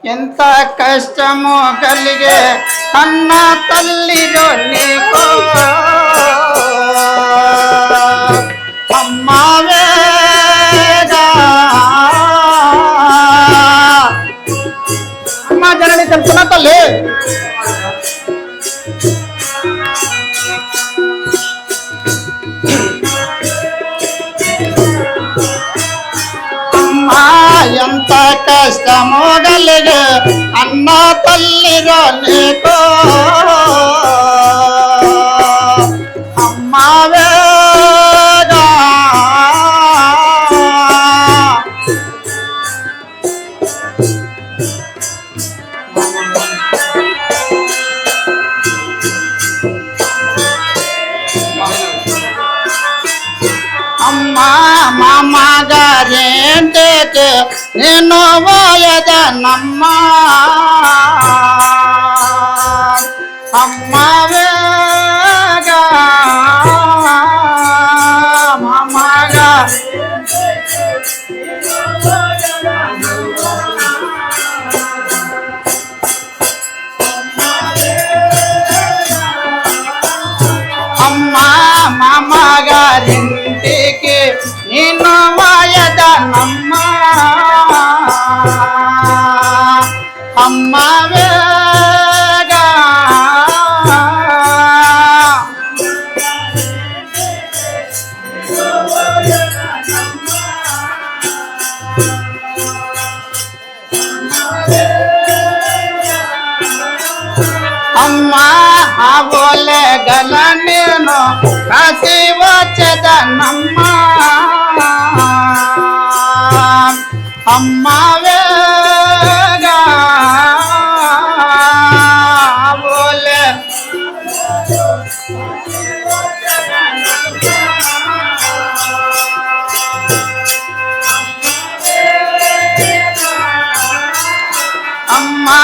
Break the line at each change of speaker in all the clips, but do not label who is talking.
ఎంత కష్టమో కలిగే అన్న తల్లిలో నీకో అమ్మావేగా అమ్మ జనని తెలుసునా తల్లి ఎంత కష్టమో కలిగే అన్న తల్లిగా నీకో అమ్మావేగా అమ్మా మామగారేంటే నేను పోయేదన్నమ్మా అమ్మవేగా మామగా అమ్మా మామగారింటికి నేను పోయేదన్నమ్మా అమ్మవేగా అమ్మా అవోలే గల నేను కాసి వచ్చేదన్నమ్మా అమ్మవేగా అవోలే అమ్మా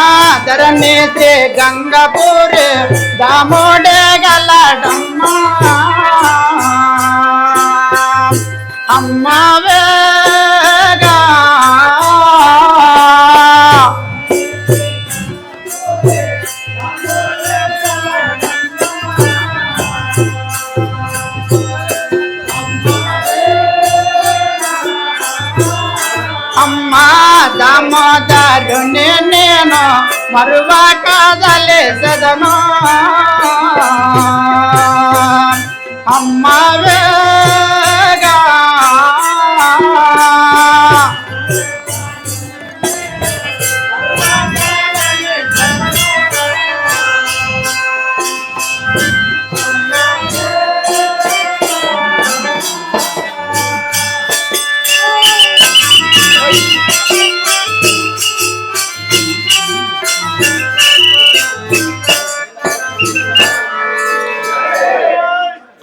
ధరణి శ్రీ గంగపూరి దామోడే గలడమ్మా అమ్మవేగా అమ్మా దామోదరుని నేను మరువా కాదలేసదను అమ్మవేగా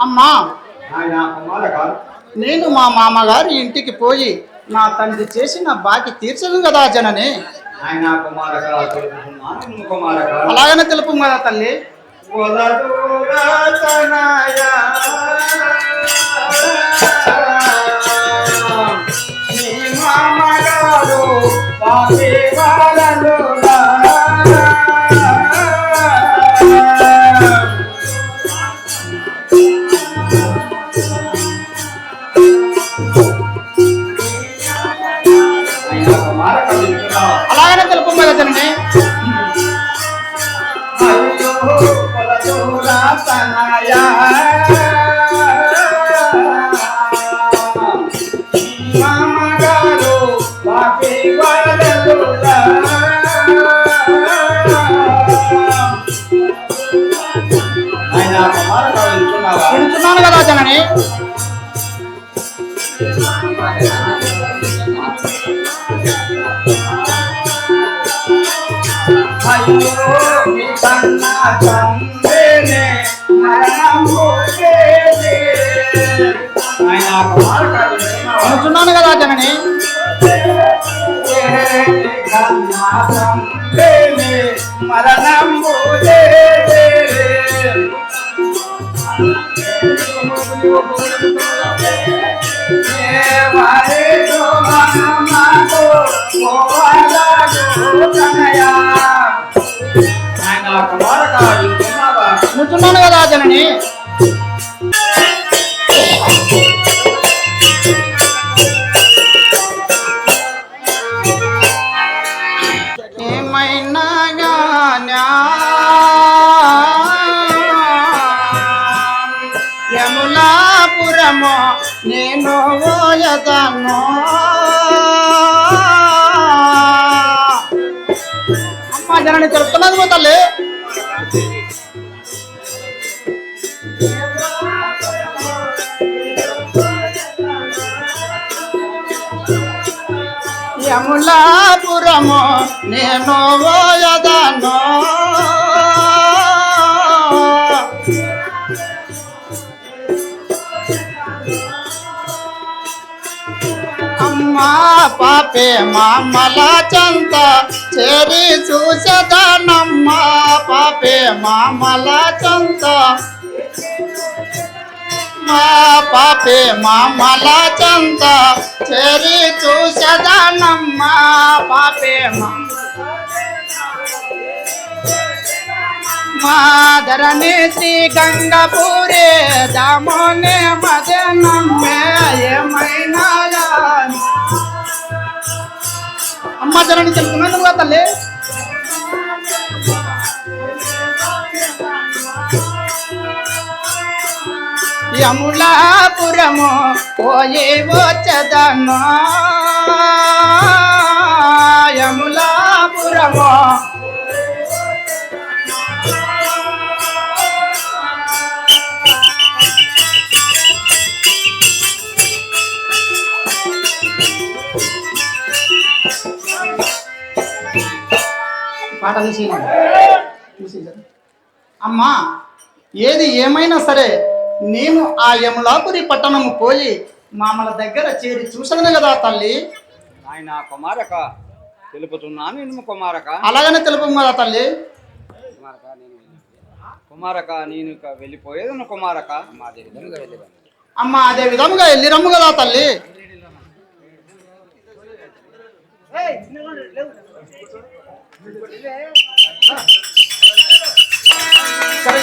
అమ్మా నేను మా మామగారి ఇంటికి పోయి నా తండ్రి చేసిన బాకి తీర్చదు కదా జనని అలాగనే తెలుపు కదా తల్లి అలాగనే తెలుపు కదా జనని వింటున్నాను కదా జనని వింటున్నాను కదా జనని మరణం వారే జనని. ఏమైనా గానా యములాపురము నేను ఓయదను. అమ్మా జనని తెలుపుతున్నది మా తల్లి. యములాపురము నేను ఓయదను. అమ్మా పాపే మామల చంత చేరి చూసదనమ్మ. పాపే మామల చంత మా పాపే మామల చంత చేరి చూసదనమ్మ. పాపే మాధరణి శ్రీ గంగపూరే దామోనే మదనమ్మే. ఏమైనా అమ్మ జనని తెలుపుకున్నందుకు తల్లి. యములాపురము పోయి వచ్చదను. యములాపురము పాట అమ్మా ఏది ఏమైనా సరే నేను ఆ యములాపురి పట్టణము పోయి మామల దగ్గర చేరి చూసదను కదా తల్లి.
ఆయన కుమారక తెలుపుతున్నాను నేను కుమారక.
అలాగనే తెలుపు కదా తల్లి.
కుమారక నేను వెళ్ళిపోయేదను కుమారక.
అమ్మ అదే విధముగా వెళ్ళిరమ్ము కదా తల్లి. సరే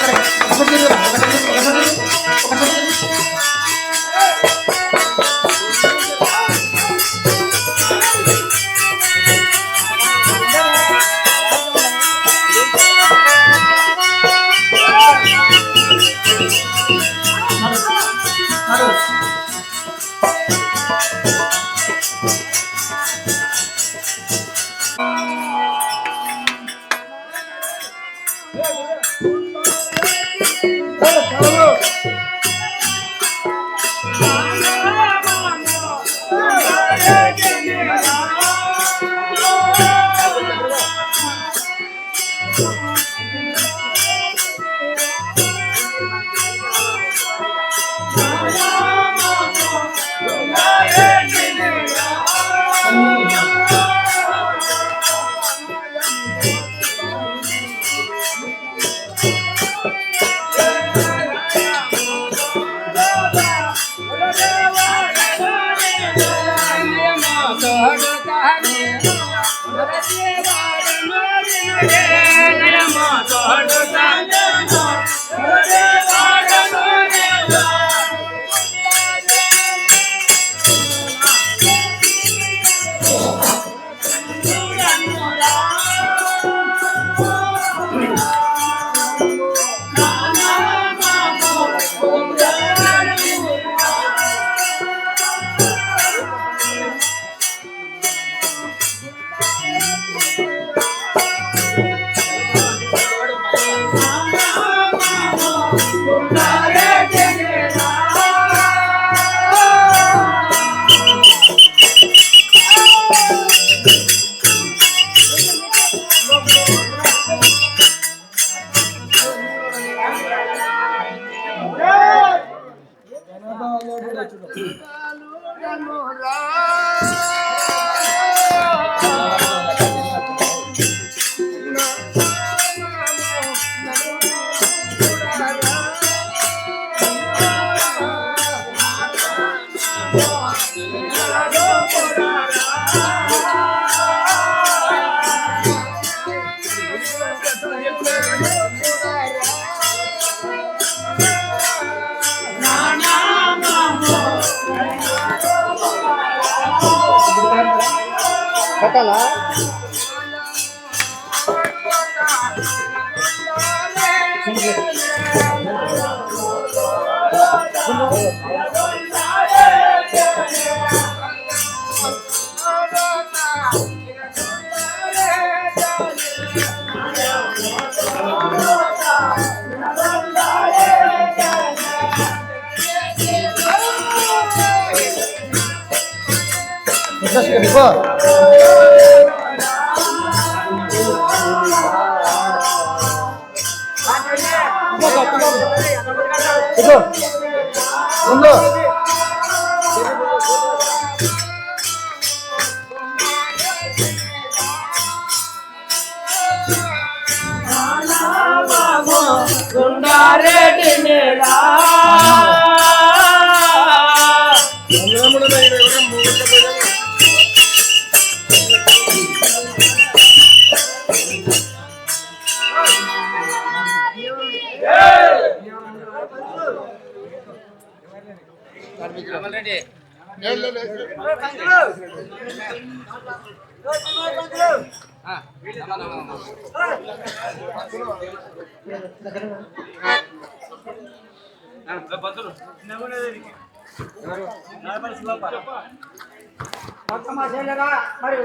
మరి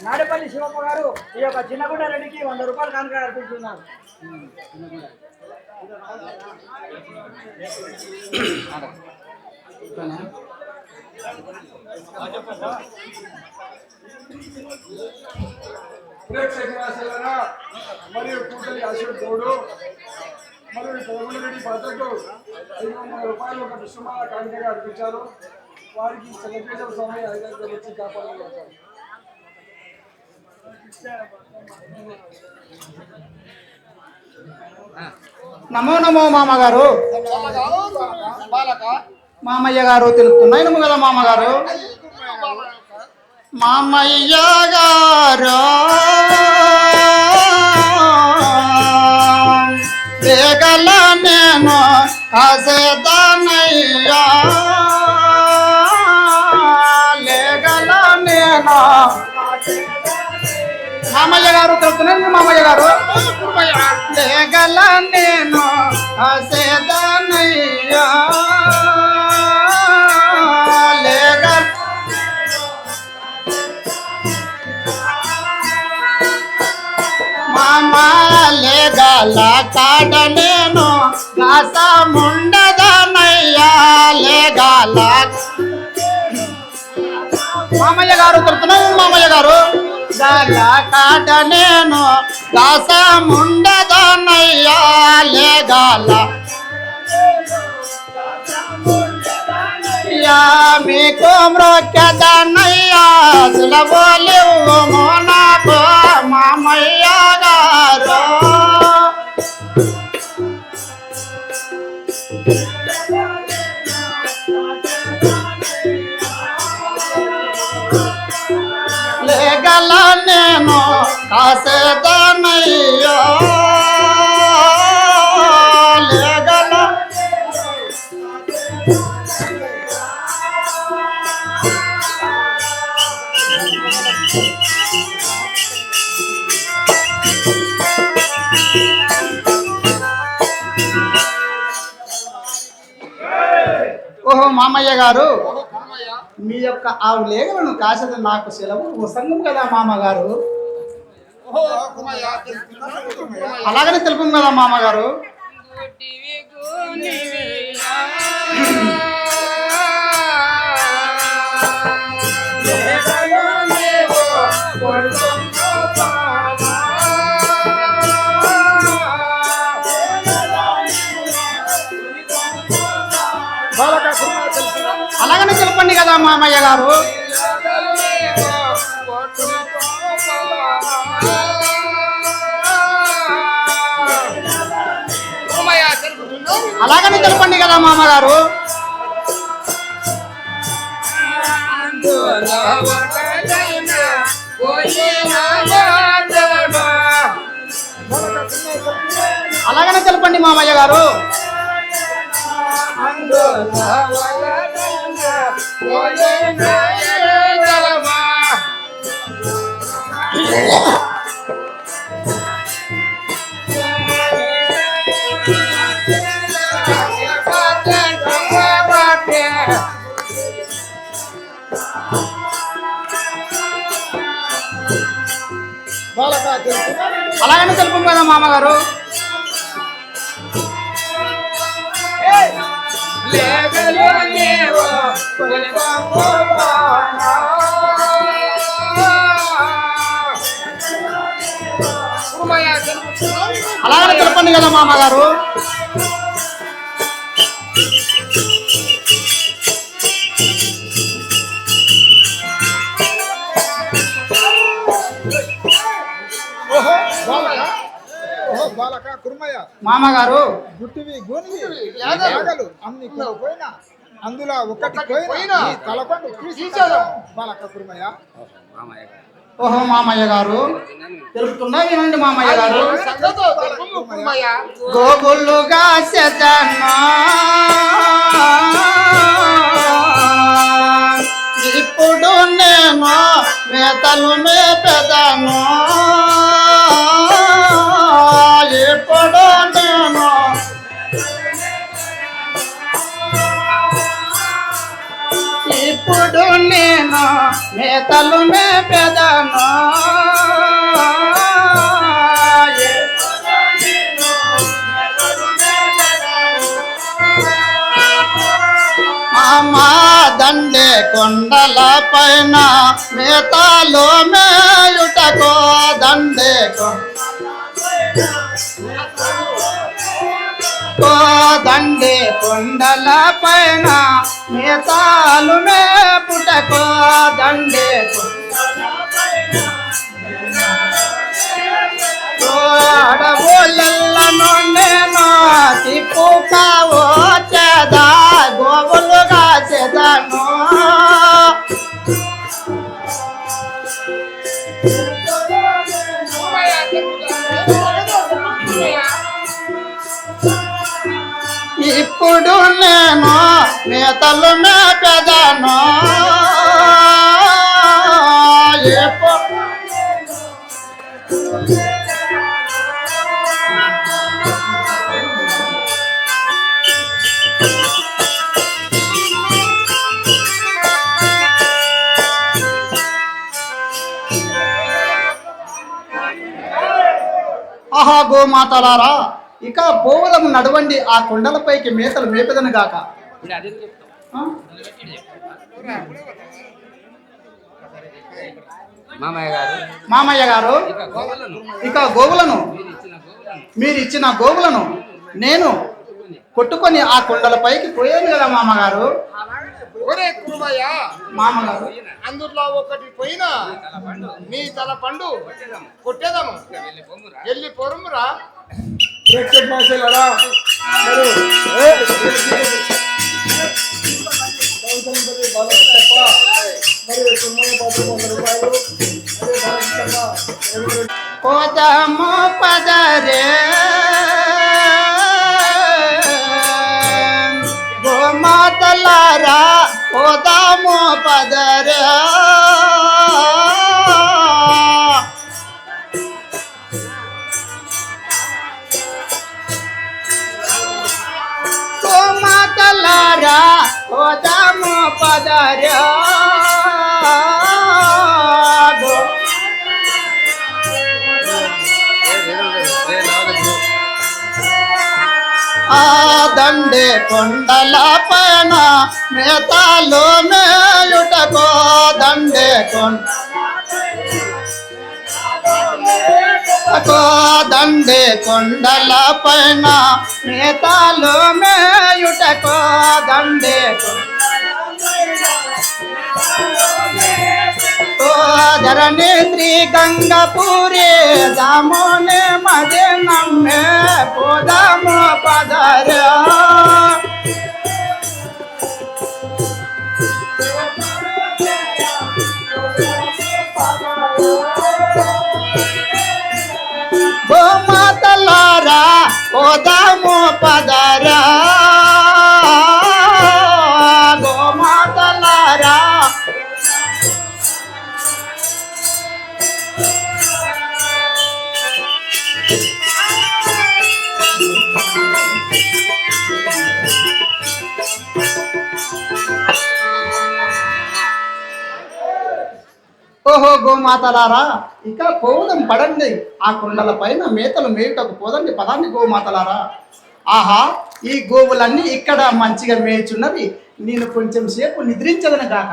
నాడపల్లి శివప్ప గారు ఈ యొక్క చిన్నగుండ రెడ్డికి 100 రూపాయలు కానుక అర్పిస్తున్నారు.
మరియు కూటలి అశోక్ గౌడు మరియు రెడ్డి భద్రకు 500 రూపాయలు ఒక విశ్వమాల కానుకగా అర్పించారు. వారికి చంద్రకేశ్వర స్వామి 500 వచ్చి కాపాడారు.
నమో నమో మామగారు. మామయ్య గారు తెలుపుతున్నాయి కదా మామగారు. మామయ్య గారు వేగల నేను కాసేదానయ్యా లేగల నేను. మామయ్య గారు తెలుపుతున్నాయి మామయ్య గారు. లేగల నేను కాసేదానయ్యా లేగల కాడ నేను కాసముండదనయ్యా లేగల. మామయ్య గారు తెలుపుతున్నాయి మామయ్య గారు. గల కాడ నేను కాసముండదనయ్యా లేగల. మీకు మ్రొక్కెదనయ్యా సులభోలివ్వు నాకు మామయ్య గారు. లేగల నేను కాసేదనయ్యా లేగల. ఓహో మామయ్య గారు, మీ యొక్క ఆవు లేగలను కాసేది నాకు సెలవు వసంగం కదా మామగారు. అలాగనే తెలుపు కదా మామగారు. అలాగనే చెప్పండి కదా మామయ్య గారు. అలాగనే తెలపండి కదా మామగారు. అలాగనే తెలపండి మామయ్య గారు. అలాగనే తెలుపు కదా మామగారు. అలాగనే తెలపండి కదా మామగారు.
బాలక కుర్మయ్య
మామగారు
గుట్టివి గోనివి యాగలు అన్ని పోయినా అందులో ఒకటి పోయినా ఈ తలపండు తీసేదా బాలక కుర్మయ్య.
మామయ్య గారు
ఓహో మామయ్య గారు తెలుపుతున్నా వినండి మామయ్య గారు. గోగులుగా సెదన్నా ఇప్పుడు నేను మేతలు మేపెదను, ఇప్పుడు నేను ఇప్పుడు నేను మేతలు మేపెదను, అమ్మా దండే కొండల పైన మేతాలు మేయుటకో దండే దండే కొండల పైన మేతాలు మేపుటకో దండే అడవులను నేను తిప్పుకావో చేదా గోవులుగా చేదను, ఇప్పుడు నేను మేతలు మేపెదను, ఆహా గోమాతలారా, ఇక పోవలము నడవండి, ఆ కొండలపైకి మేతలు మేపెదను గాక. ఆ? మామయ్య గారు ఇక గోవులను మీరు ఇచ్చిన గోవులను నేను కొట్టుకొని ఆ కొండలపైకి పోయాను కదా మామగారు.
ఒరే కుర్మయ్య
మామగారు
అందులో ఒకటి పోయినా నీ తల పండు కొట్టేదాము వెళ్ళి పొరుమురా.
ప్రేక్షక మాసలారా మరి కుర్మయ్య బాబు 100 రూపాయలు, అదే
కోదము పదరే గోమాతలారా, కోదము పదరే గోమాతలారా, కోదము పదరే ఆ దండే కొండల పైన మేతాలు మేయుటకో దండే దండే కొండల పైన మేతాలు మేయుటకో దండే ధరణి శ్రీ గంగపూరి దామోనే మదే నమ్మే పోదాము పదర గోమాతలారా పోదాము పదర గోమాతలారా ఓహో గోమాతలారా, ఇక పోవుదం పడండి. ఆ కొండల పైన మేతలు మేయుటకు పోదండి, పదాన్ని గోమాతలారా. ఆహా, ఈ గోవులన్నీ ఇక్కడ మంచిగా మేచున్నవి, నేను కొంచెం సేపు నిద్రించదను గాక.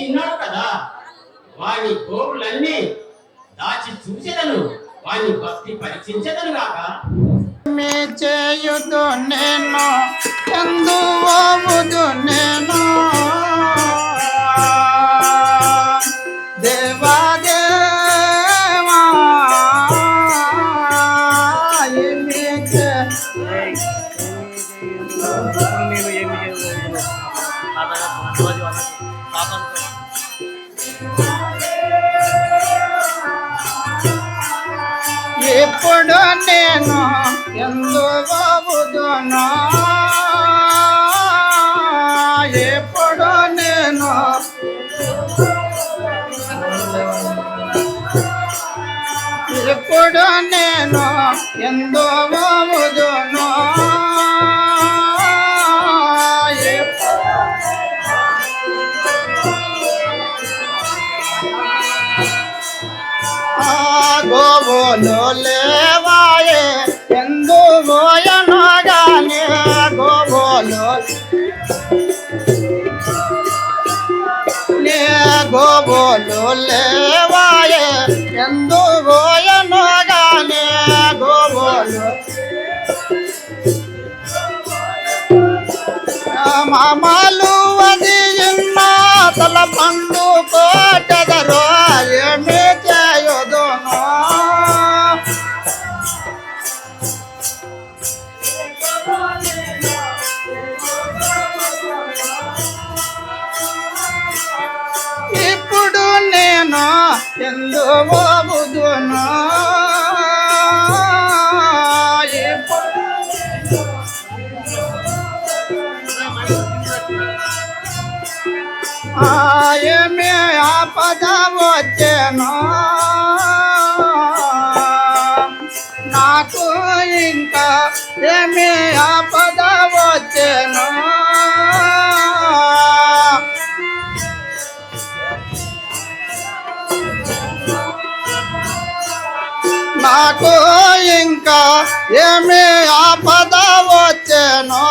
ఉన్నాడు కదా, వాని గోవులన్నీ దాచి చూసేదను, వాని భక్తి పరీక్షించదను గాక.
మీ చేయుదు నేను ఎందువోముదు నేను దేవా దేవా ఏమి ఎప్పుడు నేను ఎందువోముదును ఎప్పుడు నేను ఎప్పుడు నేను ఎందువోముదును గోవులు లేవాయే ఎందు పోయను గాని గోవులు గోవులు లేవాయే ఎందు పోయను గాని గోవులు మామలు అది తల పండు కోటదరో ఏమి చేయుదును ఇప్పుడు నేను ఎందువోముదును ఏమి ఆపద వచ్చేను నాకు ఇంకా ఏమి ఆపద వచ్చేను నాకు ఇంకా ఏమి ఆపద వచ్చేను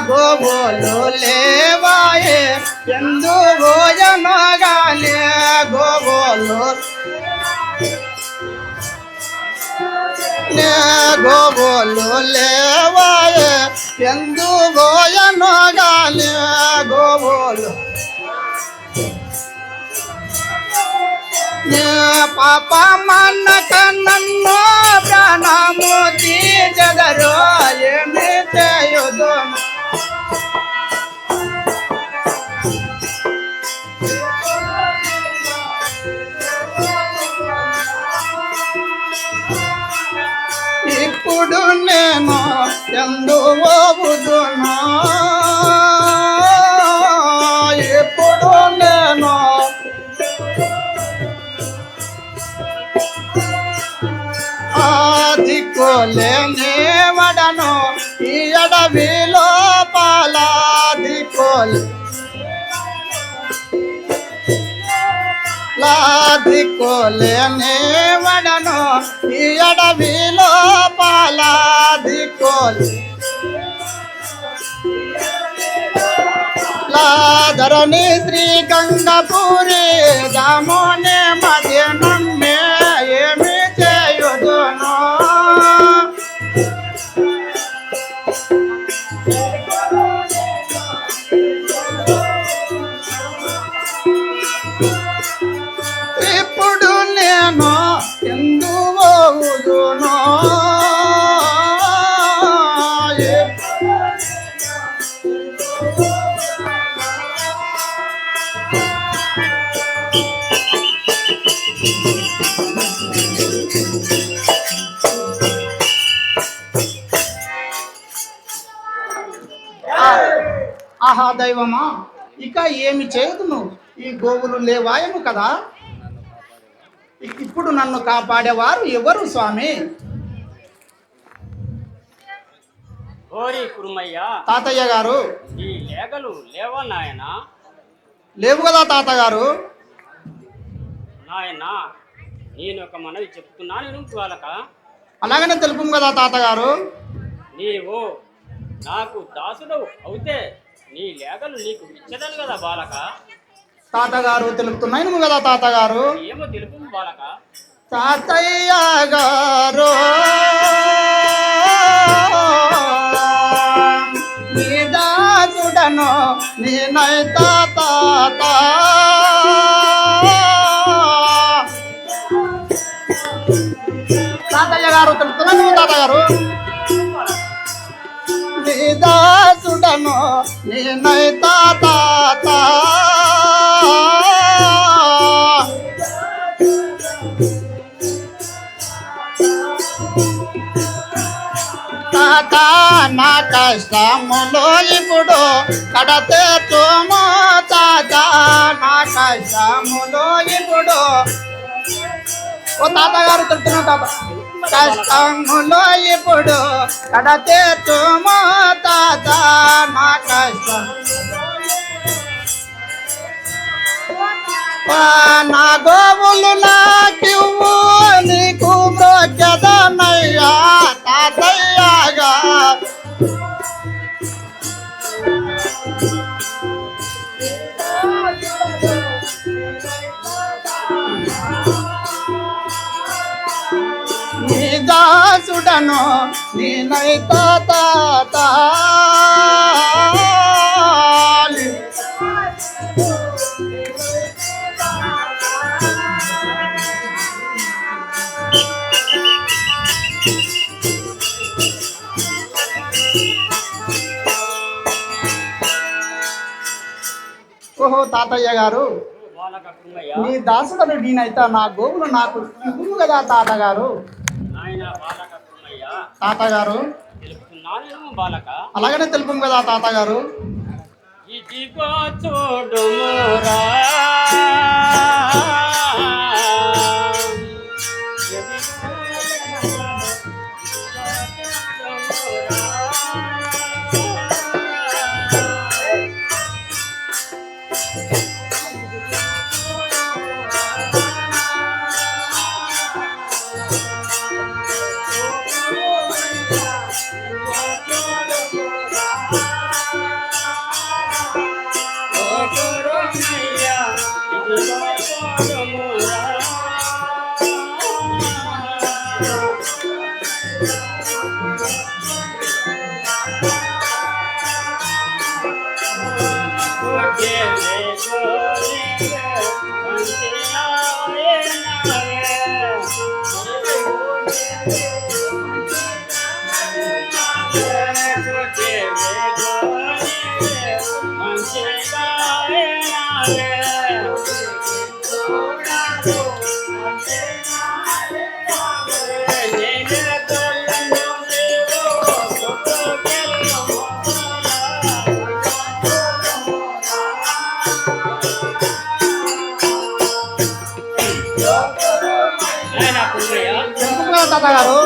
గోవులు లేవాయే ఎందు భోజను గాని గోవులు గోవులు లేవాయే ఎందు భోజను గాని గోవులు పాప మన్నక నన్ను ప్రాణము తీజదరు ఏమి చేయుదును ఇప్పుడు నేను ఎందువోముదును ఇప్పుడు నేను దిక్కులేని వడను ఈ అడవిలో పాలాదికోలే దిక్కులేని వడను ఈ అడవిలో పాలాదికోలే ధరణి శ్రీ గంగపూరి దామోనే మధ్య నమ్మే ఏమి చేయుదును ఇప్పుడు నేను ఎందువోముదును ఆహా దైవమా, ఇక ఏమి చేయదును? ఈ గోవులు లేవాయను కదా. ఇప్పుడు నన్ను కాపాడేవారు ఎవరు స్వామి?
ఓరి కురుమయ్య,
తాతయ్య గారు.
ఈ లేఖలు లేవా నాయనా?
లేవు కదా తాతగారు.
నాయనా, నేను ఒక మనవి చెప్తున్నాను, వాళ్ళక
అలాగనే తెలుపు కదా తాతగారు.
నీవు నాకు దాసుడు అవుతే నీ లేఖలు నీకు ఇచ్చదను కదా బాలక.
తాతగారు తెలుపుతున్నాను కదా తాతగారు.
ఏమో తెలుపు బాలక.
తాతయ్య గారు నీ దాసుడను నేనైత తాత. తాతయ్య గారు తెలుపుతున్నాను తాతగారు. నీ దాసుడను నేనైత తాత. తాత నా కష్టములో ఇప్పుడు కడతేతుము తాత. నా కష్టములో ఇప్పుడు ఓ తాతగారు చెప్తున్నా తాత. కష్టములో ఇప్పుడు కడతేతుము తాత. నా కష్టం నా గోవులు నాకివ్వు నీకు మ్రోచదనయ్యా తాతయ్యగా. నీ దాసుడను నేనైత తాత. ఓహో తాతయ్య గారు,
బాలక కుమ్మయ్య.
నీ దాసుడను నేనైతే నా గోవులు నాకు ఇవ్వు కదా తాతగారు.
నాయన బాలక కుమ్మయ్య
తాతగారు
తెలుపుతున్నాను బాలక.
అలాగనే తెలుపు కదా తాతగారు.
ఇదిగో చూడుమురా
తాతగారు.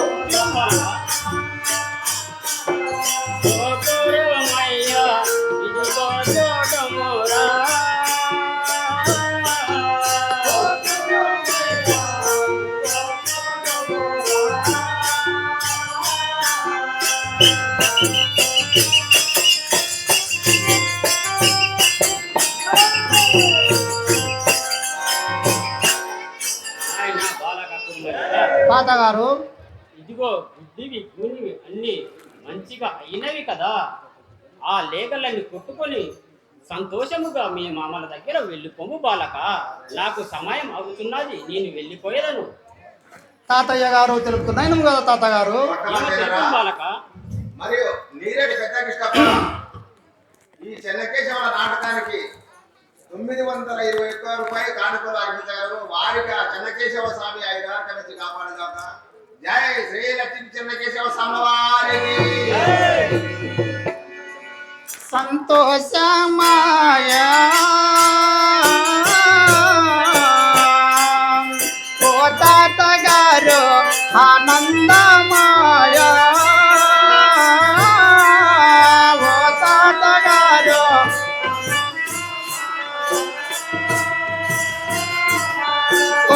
తాతగారు
ఇదిగో బుద్ధివి గుణివి అన్ని మంచిగా అయినవి కదా. ఆ లేఖలన్నీ కొట్టుకొని సంతోషముగా మీ మామల దగ్గర వెళ్ళిపోము బాలక. నాకు సమయం అవుతున్నది, నేను వెళ్ళిపోయేదను.
తాతయ్య గారు తెలుపుతున్నాను కదా తాతగారు.
ఏమో తెలుపు బాలక.
మరియు నీరేటి పెద్ద కృష్ణప్ప ఈ చెన్నకేశవ నాటకానికి 921 రూపాయలు కానుకలు అర్పించగలరు. వారికి ఆ చెన్నకేశవ స్వామి ఐదారు నుంచి కాపాడుగాక. జై శ్రీ లక్ష్మీ చెన్నకేశవ స్వామి వారికి.
సంతోషమాయ ఓ తాతగారు ఆనందమాయ. ఓ తాతగారు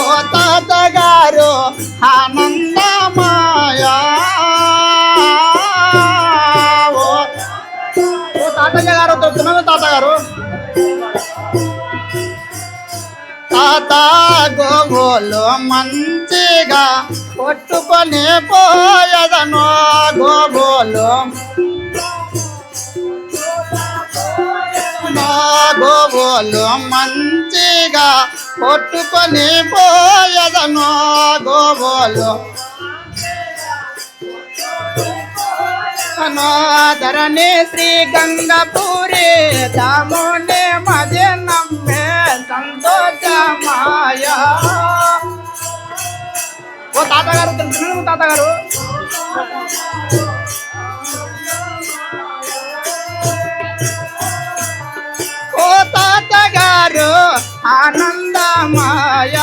ఓ తాతగారు ఆనందమాయ. తాతగారు తాత గోవులు మంచిగా కొట్టుకొని పోయదను గోవులు గోవులు మంచిగా కొట్టుకొని పోయదను గోవులు ధరణి శ్రీ గంగపూరి దాముని మధ్య నమ్మే సంతోషమాయ ఓ తాతగారు తెలుసు తాతగారు ఓ తాతగారు ఆనందమాయ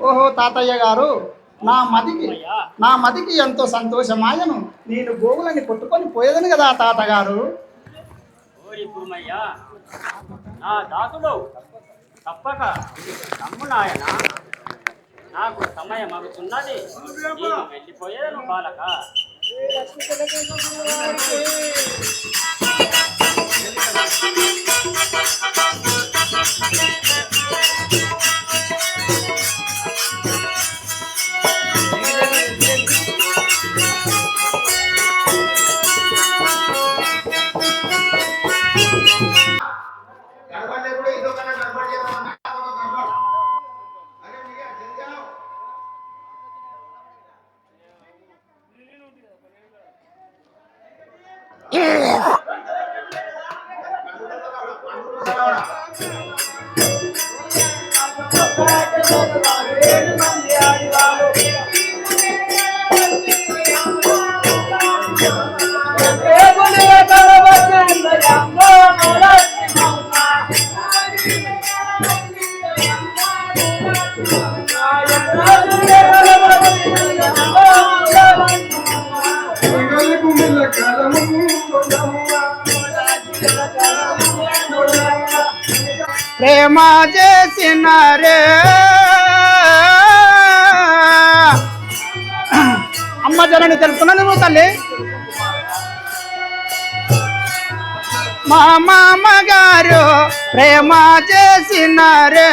ఓహో తాతయ్య గారు నా మదికి ఎంతో సంతోషమాయను నేను గోవులని కొట్టుకొని పోయేదని కదా తాతగారు
ఓరి కురుమయ్య నా దాసుడు తప్పక నమ్ము నాయన నాకు సమయం అవుతున్నది నేను వెళ్ళిపోయేదను బాలక
गड़बड़ देखो इधर करना गड़बड़ ये ना गड़बड़ अरे भैया जल्दी आओ
ప్రేమ చేసిన రే అమ్మ జనని తెలుసుకున్నా నువ్వు తల్లి మా మామగారు ప్రేమ చేసిన రే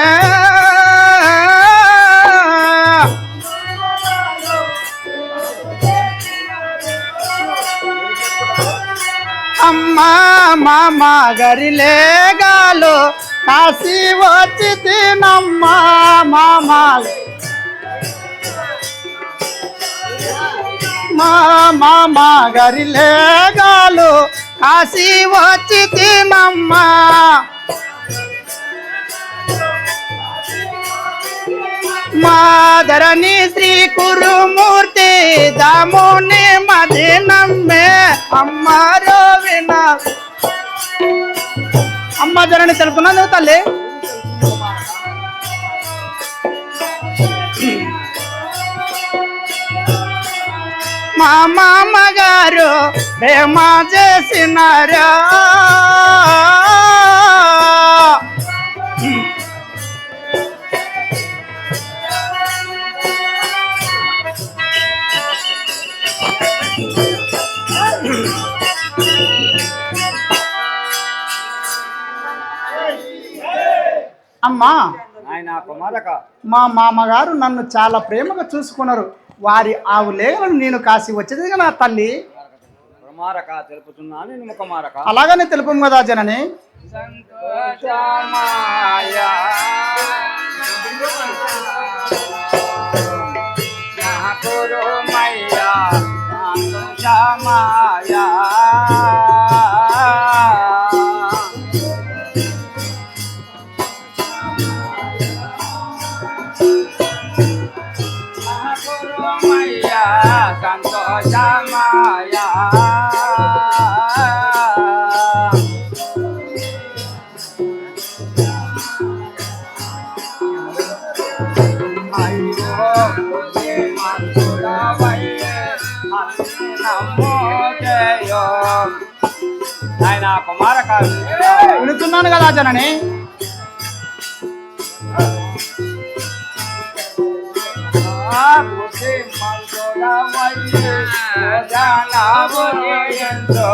అమ్మా మామ గరిలేగాలు కాశీ వచ్చి తినమ్మా మామ మా మామ గరిలేగాలు కాశీ వచ్చి తినమ్మా మాధరణి శ్రీ కురుమూర్తి దాముని మది నమ్మే అమ్మారో వినా అమ్మ జనని తెలుపుకున్నాను తల్లి మా మామగారు ప్రేమ చేసినారా అమ్మా
నాయన కుమారక
మా మామగారు నన్ను చాలా ప్రేమగా చూసుకున్నారు వారి ఆవు లేగలను నేను కాసి వచ్చేది నా తల్లి
కుమారక తెలుపుతున్నాను నేను కుమారక
అలాగనే తెలుపు కదా జనని
సంతోషమాయా కురుమయ్యా సంతోషమాయా సంతోషమాయా అయ్యో మంతుడవయ్యే నమో జయో నాయన కుమారక
వినుతున్నాను కదా జనని.
బుద్ధి మంతుడవయ్యే జనమునియంతో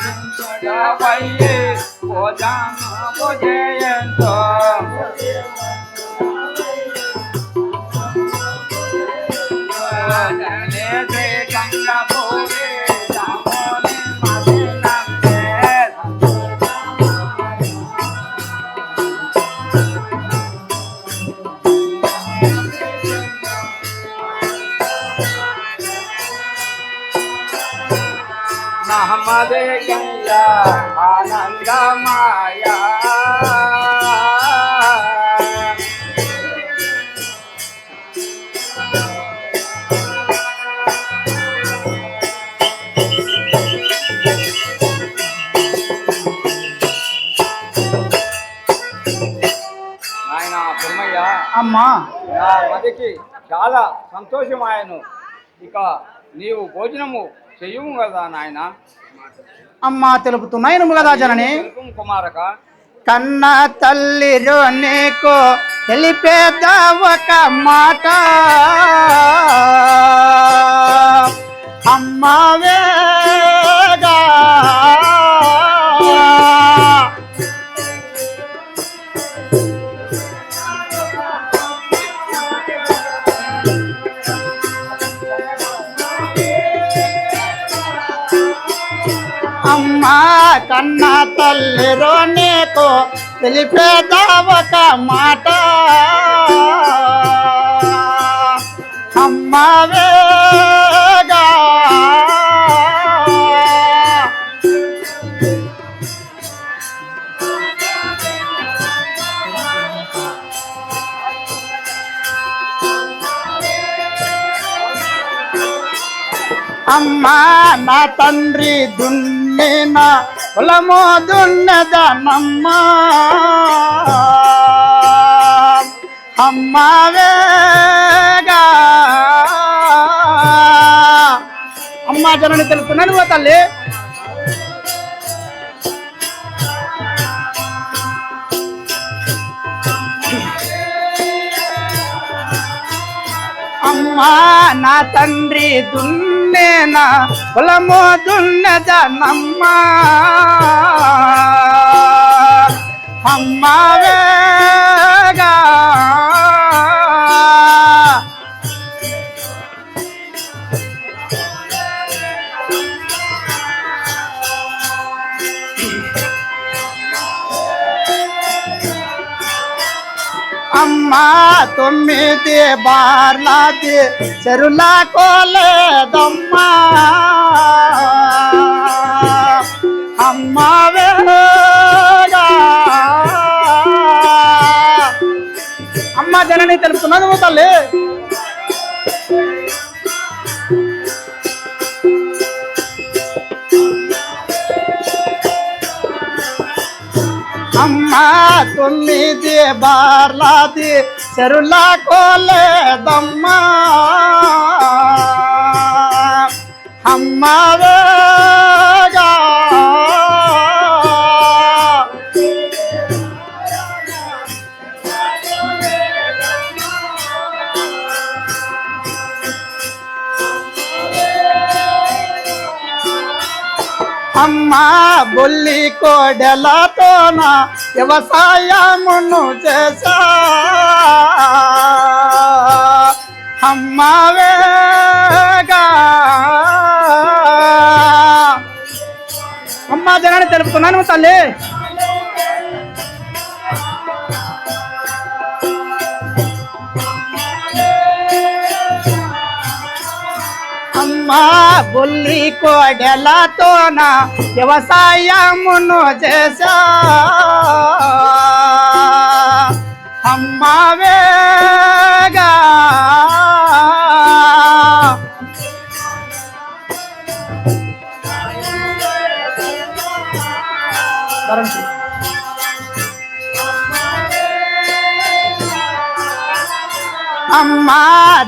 మంతుడవయ్యే జనమునియంతో గంగపూరి రామోని మదినందే నహమదే గంగా ఆనందమాయా నాయన బ్రహ్మయ్య
అమ్మా
నా మదికి చాలా సంతోషమాయను. ఇక నీవు భోజనము చెయ్యము కదా నాయన.
అమ్మా తెలుపుతున్నాను కదా జనని.
తెలుపు కుమారక
కన్న తల్లిరో నీకు తెలిపేదా ఒక మాట, అమ్మవేగా అమ్మా కన్న తల్లిరో నీకు తెలిపేదా ఒక మాట, అమ్మవేగా అమ్మా నా తండ్రి దున్నిన పొలము దున్నదనమ్మా, అమ్మవేగా అమ్మా జనని తెలుపుతున్నాను ఓ తల్లి. అమ్మా నా తండ్రి దున్నేనా పొలము దున్నదనమ్మా, అమ్మవేగా అమ్మా 9 బార్లాది చెరులా కోలేదమ్మా, అమ్మవేగా అమ్మ జనని తెలుపుతున్నది ఓ తల్లి. అమ్మా 9 బార్లాది చెరులా కోలేదమ్మా, అమ్మవేగా అమ్మా బొల్లి కోడెలతోన వ్యవసాయమును చేసా, అమ్మవేగా అమ్మా జనాన్ని తెలుపుతున్నాను తల్లి. అమ్మా బొల్లి కోడెలతోన వ్యవసాయమును చేసా, అమ్మవేగా అమ్మా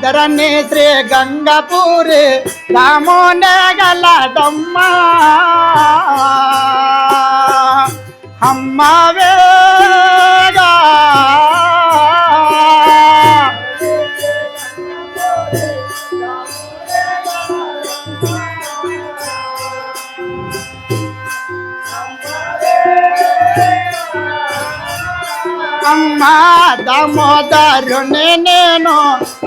ధరణి శ్రీ గంగపూరి రామోనే గలదమ్మా అమ్మ వేగా అమ్మా దామోదరుని నేను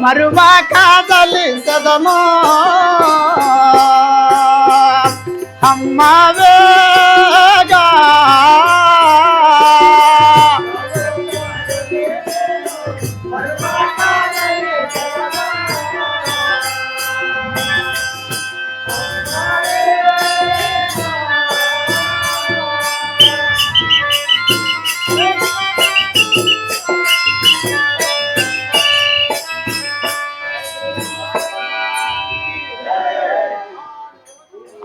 మరువా కాదలిసదము అమ్మ వేగా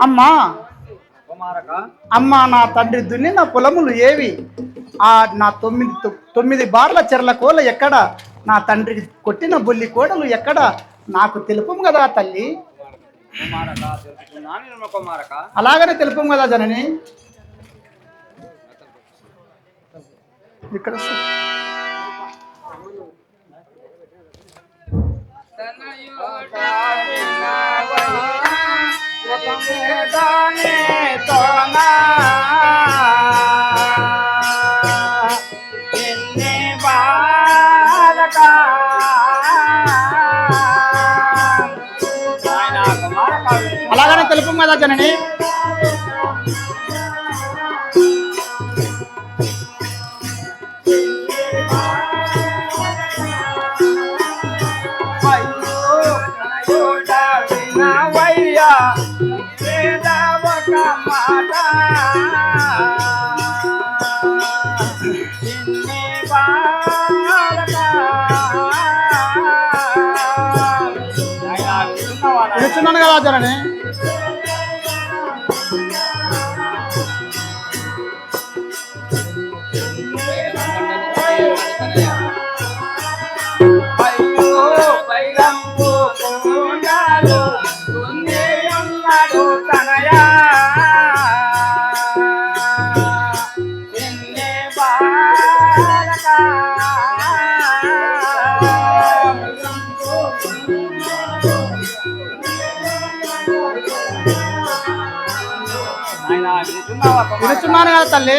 అమ్మా
కుమారక
అమ్మా నా తండ్రి దున్నిన పొలములు ఏవి ఆ నా తొమ్మిది బార్ల చెర్ల కోల ఎక్కడ నా తండ్రికి కొట్టిన బొల్లి కోడలు ఎక్కడ నాకు తెలుపు కదా తల్లి
కుమారక తెలుసుకున్నాను కుమారక
అలాగనే తెలుపు కదా జనని ఇక్కడ అలాగనే తెలుపు కదా జనని వినుచున్నాను కదా జనని వినుచున్నాను కదా తల్లి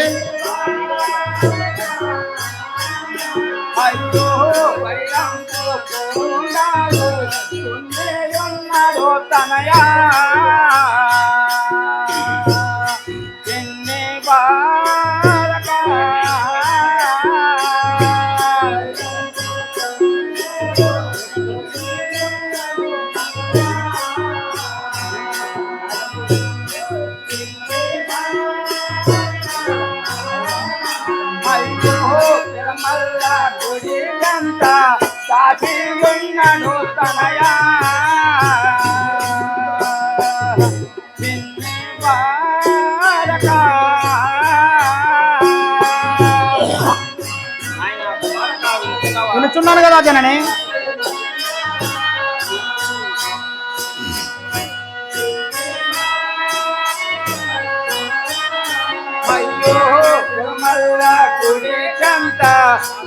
వినుచున్నాను కదా జనని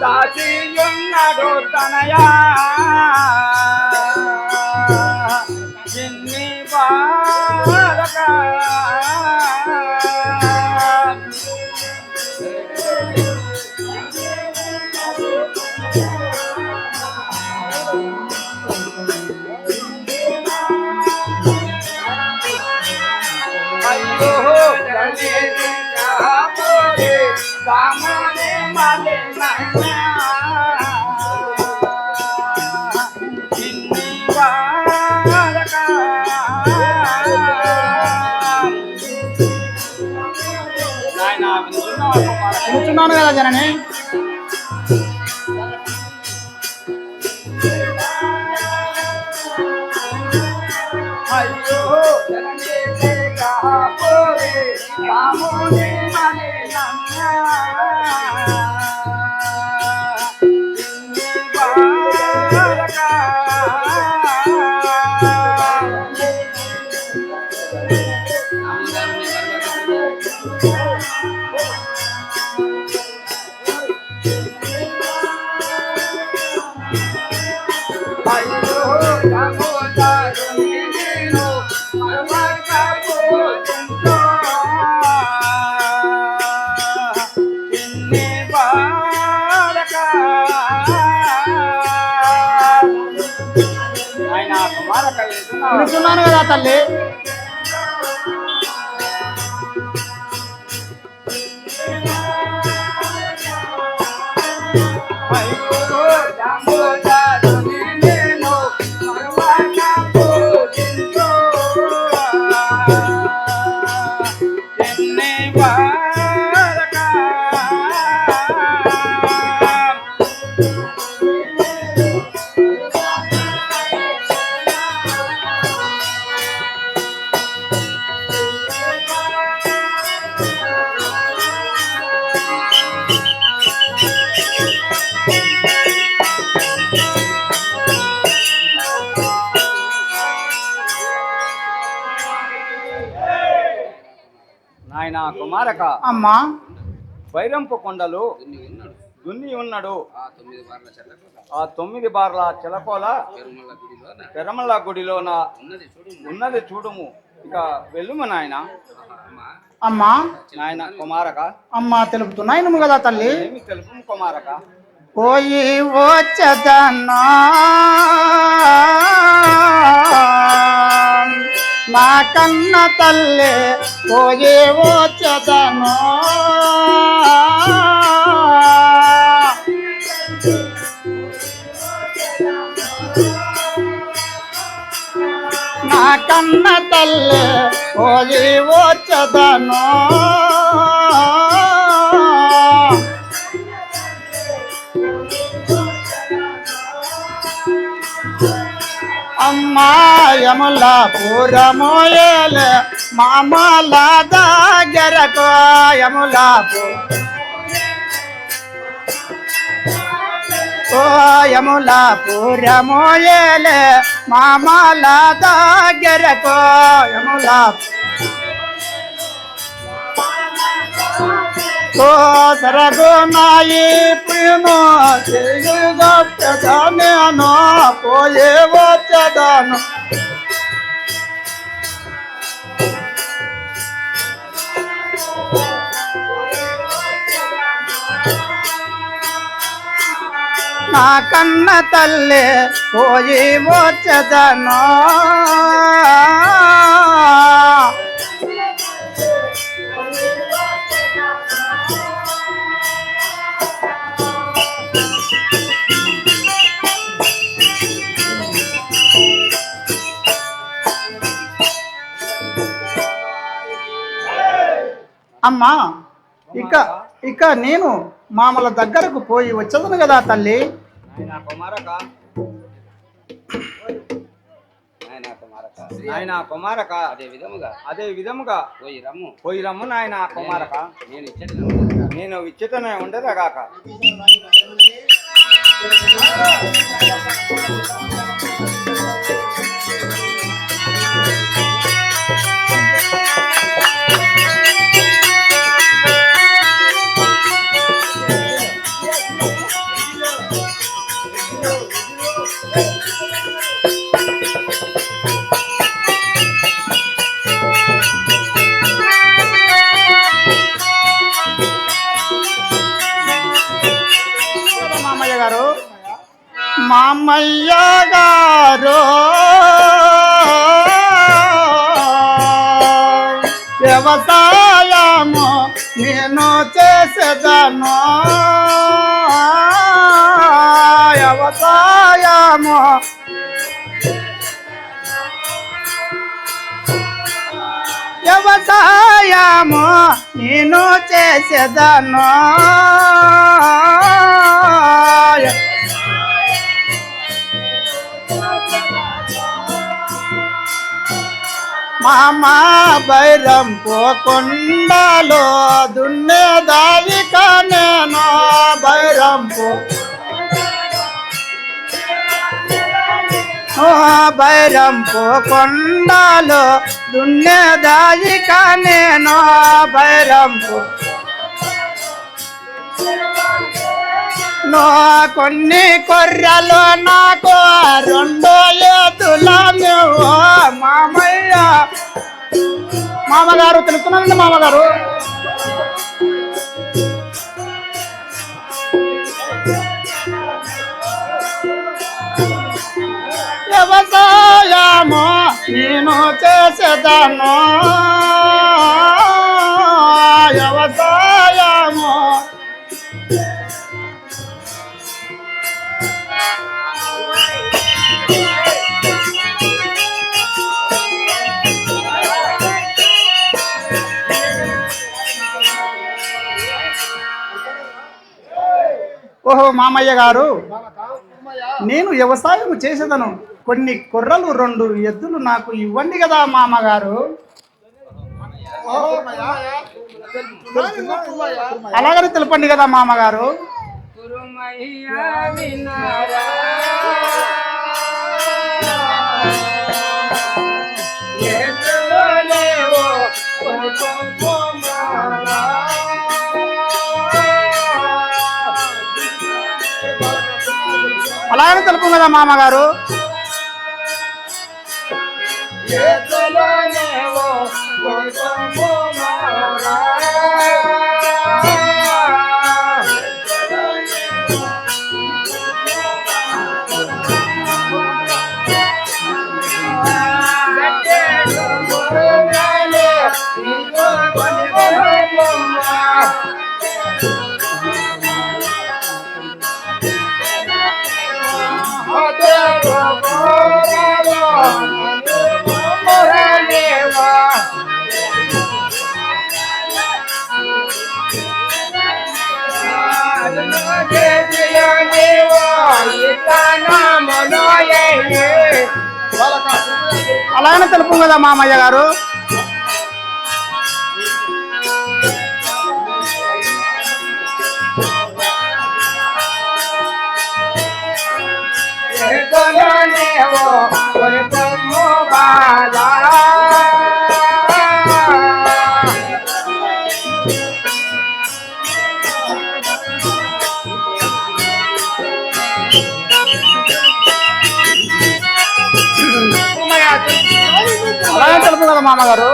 దాచియున్నాడు తనయా చిన్ని బాలక అయ్యో సామనే మాలే చిన్ని బాలక
వినుచున్నాను కదా జనని
అయ్యో రాముని మనే బాలక
వింటున్నాను కదా తల్లి.
నాయన కుమారక
అమ్మా
వైరంపు కొండలు దున్ని ఉన్నాడు. ఆ 9 బార్ల చిలకోల పెరమల్ల గుడిలోన ఉన్నది చూడుము. ఇక వెళ్ళుము నాయన.
అమ్మా
నాయన కుమారక
అమ్మా తెలుపుతున్నాయను కదా తల్లి.
ఏమి తెలుపు కుమారక.
పోయి వచ్చదన్నా నా కన్న తల్లి పోయి వచ్చదను నా కన్న తల్లి పోయి వచ్చదను అమ్మాయముల పూరమోయలే మామల దగ్గరకు యముల యముల పూరమోయలే మామల దగ్గరకు యముల సరగునాయి ప్రియను నేను పోయే వచ్చదాను నా కన్న తల్లి పోయి వచ్చదను అమ్మా ఇక నేను మామల దగ్గరకు పోయి వచ్చేదను కదా తల్లి.
నాయన కుమారక అదే విధముగా పోయి రమ్ము నాయన కుమారక. నేను ఇచ్చటనే ఉండదా కాక.
మామయ్య గారు వ్యవసాయము నేను చేసేదను వ్యవసాయము వ్యవసాయము నేను చేసేదను మామ బైరం పోకుండాలో దున్నేదాయిక నేను బైరం బైరం పోకుండాలో దున్నేదాయిక నేను బైరం కొన్ని కొర్రలు నాకు 2 ఎద్దుల నువ్వు మామయ్య. మామగారు తెలుస్తున్నానండి మామగారు. వ్యవసాయము నేను చేసేదాను వ్యవసాయము. ఓహో మామయ్య గారు, నేను వ్యవసాయం చేసేదను. కొన్ని కొర్రలు 2 ఎద్దులు నాకు ఇవ్వండి కదా మామగారు. అలాగని తెలపండి కదా మామగారు. అలాగని తెలుపు కదా మామగారు. అలాగనే తెలుపు కదా మామయ్య గారు. అలాగే తెలుపు కదా మామగారు.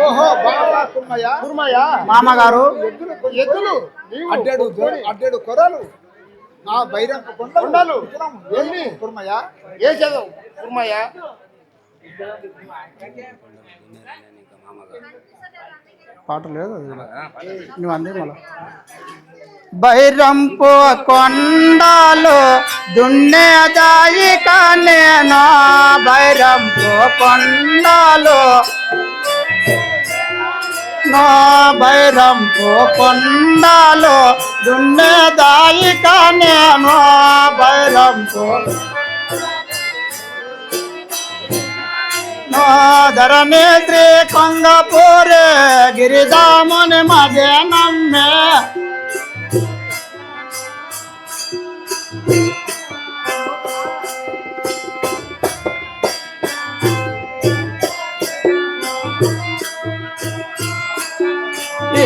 ఓహో బాగా కుర్మయ్య
మామగారు
ఎద్దులు అడ్డేడు కొరలు నా బైరంపు కొండలు ఎన్ని కుర్మయ్య
ఏ చదువు కుర్మయ్య
పాట లేదు నువ్వు అందే మళ్ళా. బైరంపు కొండలు దున్నేదాయి కానేనా, బైరంపు కొండలు నా బైరంపు కొండలు దున్నేదాయి కానేను, బైరంపు ధరణి శ్రీ కొంగపూరే గిరిధాముని మదే నమ్మే.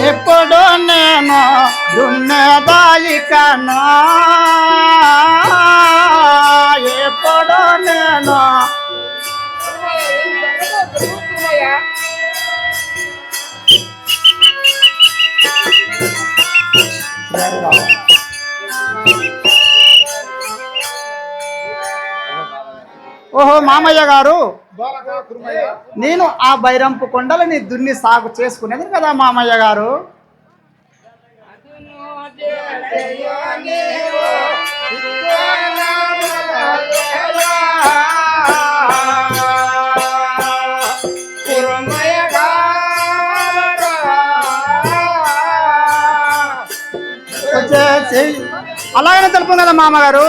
ఇప్పుడు నేను దున్నేదాయి కన్నా, ఇప్పుడు నేను ఓహో మామయ్య గారు, నేను ఆ బైరంపు కొండలని దున్ని సాగు చేసుకునేది కదా మామయ్య గారు. అలాగనే తెలుపు కదా మామగారు.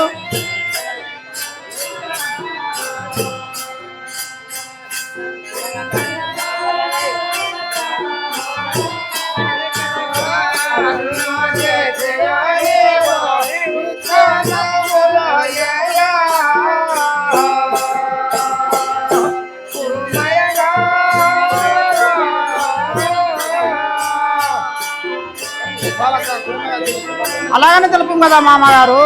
అలాగనే తెలుపు కదా మామగారు.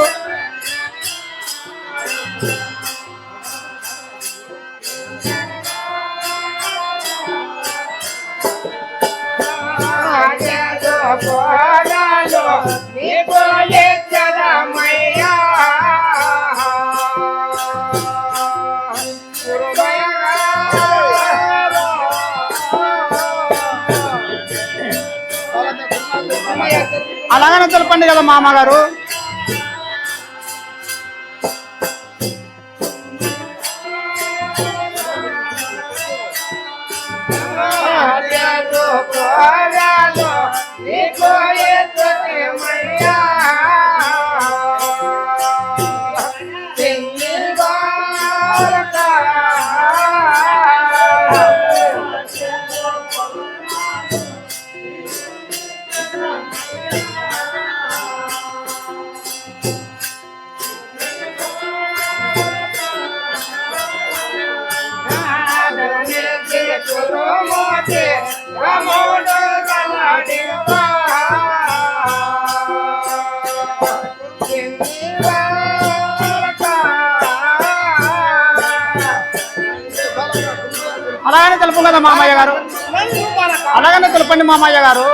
అలాగనే తెలపండి కదా మామగారు. అలాగనే తెలుపు కదా మామయ్య గారు. అలాగనే తెలపండి మామయ్య గారు.